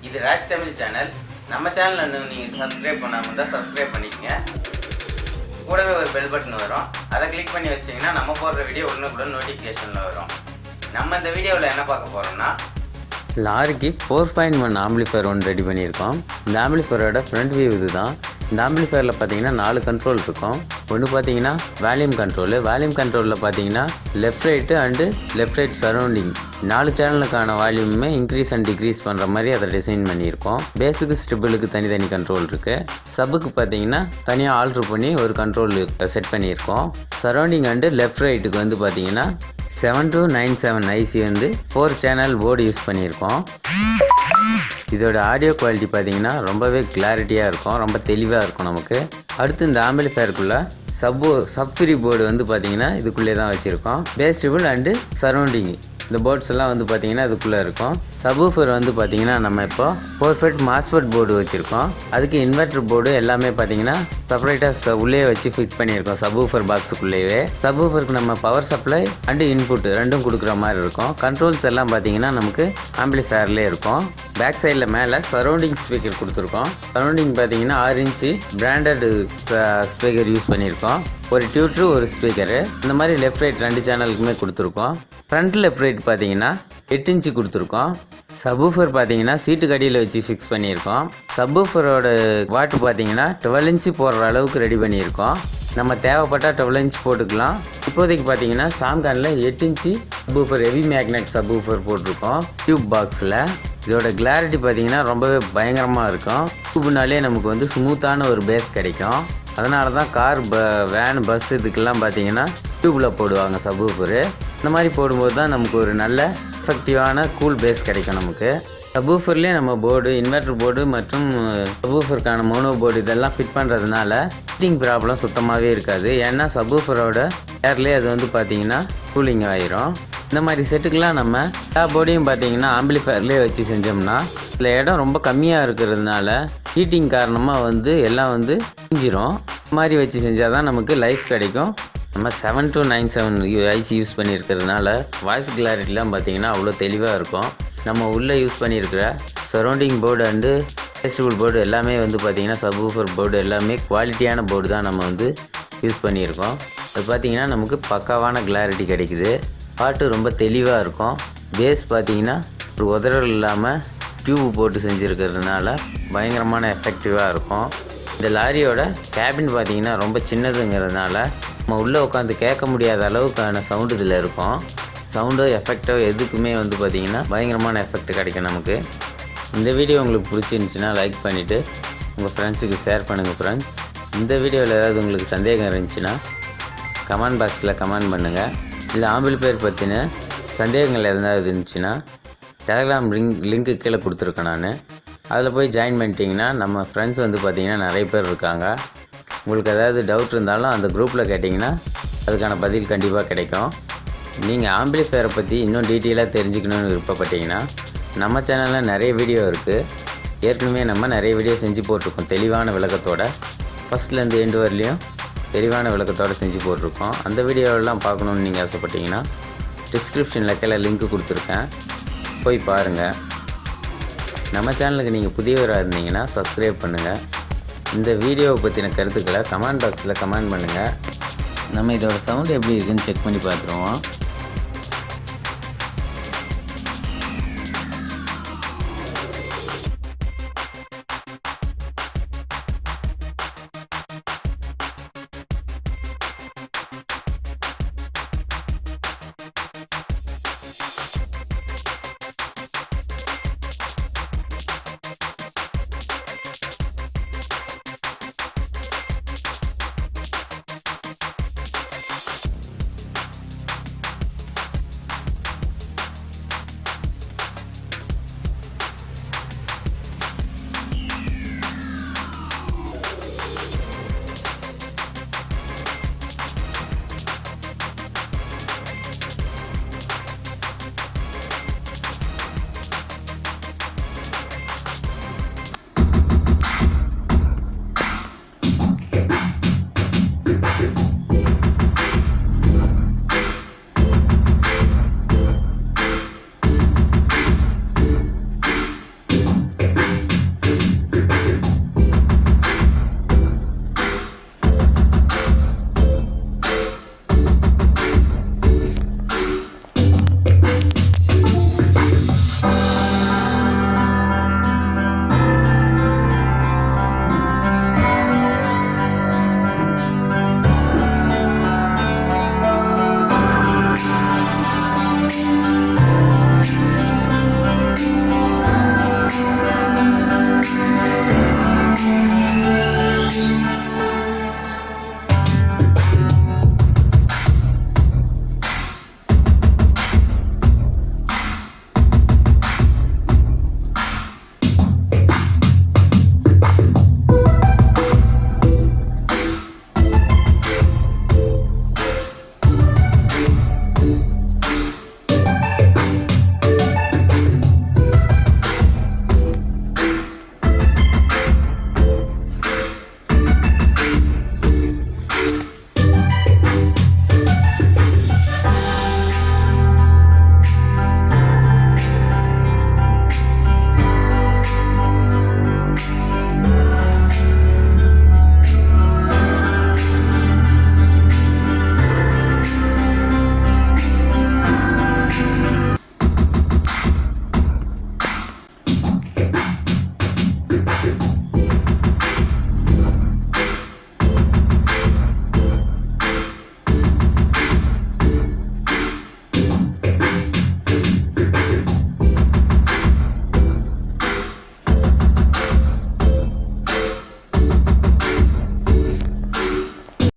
இது ராஜ் தமிழ் சேனல். நம்ம சேனலை நீங்கள் சப்ஸ்கிரைப் பண்ணாமல் இருந்தால் சப்ஸ்கிரைப் பண்ணிக்கங்க. கூடவே ஒரு பெல் பட்டன் வரும், அதை கிளிக் பண்ணி வச்சிட்டிங்கன்னா நம்ம போடுற வீடியோ உடனுக்குடன் நோட்டிஃபிகேஷனில் வரும். நம்ம இந்த வீடியோவில் என்ன பார்க்க போகிறோம்னா, லாரிக்கு 4.1 ஆம்பிளிஃபயர் ஒன்று ரெடி பண்ணியிருக்கோம். இந்த ஆம்பிளிஃபயரோட ஃப்ரண்ட் வியூ இது தான். இந்த ஆம்பிளிஃபயரில் பார்த்தீங்கன்னா 4 கண்ட்ரோல் இருக்கும். ஒன்று பார்த்தீங்கன்னா வால்யூம் கண்ட்ரோலில் பார்த்தீங்கன்னா left right and left right surrounding 4 சேனலுக்கான வால்யூமே இன்க்ரீஸ் அண்ட் டிக்ரீஸ் பண்ணுற மாதிரி அதை டிசைன் பண்ணியிருக்கோம். பேஸுக்கு ஸ்ட்ரிபிளுக்கு தனி கண்ட்ரோல் இருக்குது. சப்புக்கு பார்த்தீங்கன்னா தனியாக ஆல்ட்ரு பண்ணி ஒரு கண்ட்ரோல் செட் பண்ணியிருக்கோம். சரௌண்டிங் அண்டு லெஃப்ட் ரைட்டுக்கு வந்து பார்த்தீங்கன்னா 7297 ஐசி வந்து 4 சேனல் போர்டு யூஸ் பண்ணியிருக்கோம். இதோட ஆடியோ குவாலிட்டி பார்த்தீங்கன்னா ரொம்பவே கிளாரிட்டியாக இருக்கும், ரொம்ப தெளிவாக இருக்கும் நமக்கு. அடுத்து இந்த ஆம்பிளிஃபயருக்குள்ளே சப்ஃப்ரீ போர்டு வந்து பார்த்தீங்கன்னா இதுக்குள்ளே தான் வச்சுருக்கோம். பேஸ் ட்ரிபிள் அண்டு சரௌண்டிங் இந்த போர்ட்ஸ் எல்லாம் வந்து பார்த்தீங்கன்னா இதுக்குள்ளே இருக்கும். சப்வூஃபர் வந்து பார்த்தீங்கன்னா நம்ம இப்போ 4 மாஸ்ஃபெட் போர்டு வச்சுருக்கோம். அதுக்கு இன்வெர்டர் போர்டு எல்லாமே பார்த்தீங்கன்னா செப்பரேட்டாக உள்ளே வச்சு ஃபிக்ஸ் பண்ணியிருக்கோம் சப்வூஃபர் பாக்ஸுக்குள்ளேயே. சப்வூஃபருக்கு நம்ம பவர் சப்ளை அண்டு இன்புட் ரெண்டும் கொடுக்குற மாதிரி இருக்கும். கண்ட்ரோல்ஸ் எல்லாம் பார்த்தீங்கன்னா நமக்கு ஆம்பிளிஃபயர்லேயே இருக்கும். பேக் சைடில் மேலே சரௌண்டிங் ஸ்பீக்கர் கொடுத்துருக்கோம். சரௌண்டிங் பார்த்தீங்கன்னா 6 இன்ச்சு பிராண்டட் ஸ்பீக்கர் யூஸ் பண்ணியிருக்கோம். ஒரு டியூட்ரு ஒரு ஸ்பீக்கரு இந்த மாதிரி லெஃப்ட் ரைட் 2 சேனலுக்குமே கொடுத்துருக்கோம். ஃப்ரண்ட் லெஃப்ட் ரைட் பார்த்தீங்கன்னா 8 இன்ச்சு கொடுத்துருக்கோம். சப்வூஃபர் பார்த்தீங்கன்னா சீட்டு கடியில் வச்சு ஃபிக்ஸ் பண்ணியிருக்கோம். சப்வூஃபரோட வாட்டு பார்த்தீங்கன்னா 12 இன்ச்சு போடுற அளவுக்கு ரெடி பண்ணியிருக்கோம். நம்ம தேவைப்பட்டால் 12 இன்ச் போட்டுக்கலாம். இப்போதைக்கு பார்த்தீங்கன்னா சாம்கானில் 8 inch subwoofer heavy magnet subwoofer போட்டிருக்கோம் டியூப் பாக்ஸில். இதோட கிளாரிட்டி பார்த்தீங்கன்னா ரொம்பவே பயங்கரமாக இருக்கும். டியூப்னாலே நமக்கு வந்து ஸ்மூத்தான ஒரு பேஸ் கிடைக்கும். அதனால தான் கார் வேன் பஸ் இதுக்கெல்லாம் பார்த்தீங்கன்னா டியூப்பில் போடுவாங்க சப்வூஃபரு. இந்த மாதிரி போடும்போது தான் நமக்கு ஒரு நல்ல எஃபெக்டிவான கூல் பேஸ் கிடைக்கும் நமக்கு. சப்வூஃபர்லேயே நம்ம போர்டு இன்வெர்டர் போர்டு மற்றும் சப்வூஃபருக்கான மோனோ போர்டு இதெல்லாம் ஃபிட் பண்ணுறதுனால ஹீட்டிங் ப்ராப்ளம் சுத்தமாகவே இருக்காது. ஏன்னா சப்வூஃபரோட ஏர்லேயே அது வந்து பார்த்திங்கன்னா கூலிங் ஆயிரும். இந்த மாதிரி செட்டுக்கெலாம் நம்ம எல்லா போர்டையும் பார்த்தீங்கன்னா ஆம்பிளிஃபயர்லேயே வச்சு செஞ்சோம்னா இதில் இடம் ரொம்ப கம்மியாக இருக்கிறதுனால ஹீட்டிங் காரணமாக வந்து எல்லாம் வந்து பிஞ்சிரும். இந்த மாதிரி வச்சு செஞ்சால் தான் நமக்கு லைஃப் கிடைக்கும். நம்ம 7297 ஐசி யூஸ் பண்ணியிருக்கிறதுனால வாய்ஸ் கிளாரிட்டிலாம் பார்த்தீங்கன்னா அவ்வளோ தெளிவாக இருக்கும். நம்ம உள்ளே யூஸ் பண்ணியிருக்கிற surrounding board and festival board எல்லாமே வந்து பார்த்திங்கன்னா சப்வூஃபர் போர்டு எல்லாமே குவாலிட்டியான போர்டு தான் நம்ம வந்து யூஸ் பண்ணியிருக்கோம். அது பார்த்திங்கன்னா நமக்கு பக்காவான கிளாரிட்டி கிடைக்குது. பாட்டு ரொம்ப தெளிவாக இருக்கும். பேஸ் பார்த்திங்கன்னா ஒரு உதறல் இல்லாமல் டியூப் போட்டு செஞ்சுருக்கிறதுனால பயங்கரமான எஃபெக்டிவாக இருக்கும். இந்த லாரியோட கேபின் பார்த்திங்கன்னா ரொம்ப சின்னதுங்கிறதுனால நம்ம உள்ளே உட்காந்து கேட்க முடியாத அளவுக்கான சவுண்டு இதில் இருக்கும். சவுண்டோ எஃபெக்டோ எதுக்குமே வந்து பார்த்திங்கன்னா பயங்கரமான எஃபெக்ட் கிடைக்கும் நமக்கு. இந்த வீடியோ உங்களுக்கு பிடிச்சிருந்துச்சின்னா லைக் பண்ணிவிட்டு உங்கள் ஃப்ரெண்ட்ஸுக்கு ஷேர் பண்ணுங்கள் ஃப்ரெண்ட்ஸ். இந்த வீடியோவில் ஏதாவது உங்களுக்கு சந்தேகம் இருந்துச்சுன்னா கமெண்ட் பாக்ஸில் கமெண்ட் பண்ணுங்கள். இல்லை ஆம்பிளிஃபயர் பற்றின சந்தேகங்கள் எதாவது இருந்துச்சுன்னா டெலகிராம் லிங்க்கு கீழே கொடுத்துருக்கேன் நான். அதில் போய் ஜாயின் பண்ணிட்டீங்கன்னா நம்ம ஃப்ரெண்ட்ஸ் வந்து பார்த்திங்கன்னா நிறைய பேர் இருக்காங்க. உங்களுக்கு ஏதாவது டவுட் இருந்தாலும் அந்த குரூப்பில் கேட்டிங்கன்னா அதுக்கான பதில் கண்டிப்பாக கிடைக்கும். நீங்கள் ஆம்பிளிஃபயரை பற்றி இன்னும் டீட்டெயிலாக தெரிஞ்சுக்கணுன்னு விருப்பப்பட்டீங்கன்னா நம்ம சேனலில் நிறைய வீடியோ இருக்குது. ஏற்கனவே நம்ம நிறைய வீடியோ செஞ்சு போட்டிருக்கோம் தெளிவான விளக்கத்தோட. ஃபஸ்ட்லேருந்து எண்டு வரலையும் தெளிவான விளக்கத்தோடு செஞ்சு போட்டிருக்கோம். அந்த வீடியோவெல்லாம் பார்க்கணுன்னு நீங்கள் ஆசைப்பட்டீங்கன்னா டிஸ்கிரிப்ஷனில் கீழே லிங்க்கு கொடுத்துருக்கேன், போய் பாருங்கள். நம்ம சேனலுக்கு நீங்கள் புதியவராக இருந்தீங்கன்னா சப்ஸ்கிரைப் பண்ணுங்கள். இந்த வீடியோவை பற்றின கருத்துக்களை கமெண்ட் பாக்ஸில் கமெண்ட் பண்ணுங்கள். நம்ம இதோட சவுண்ட் எப்படி இருக்குன்னு செக் பண்ணி பார்த்துருவோம்.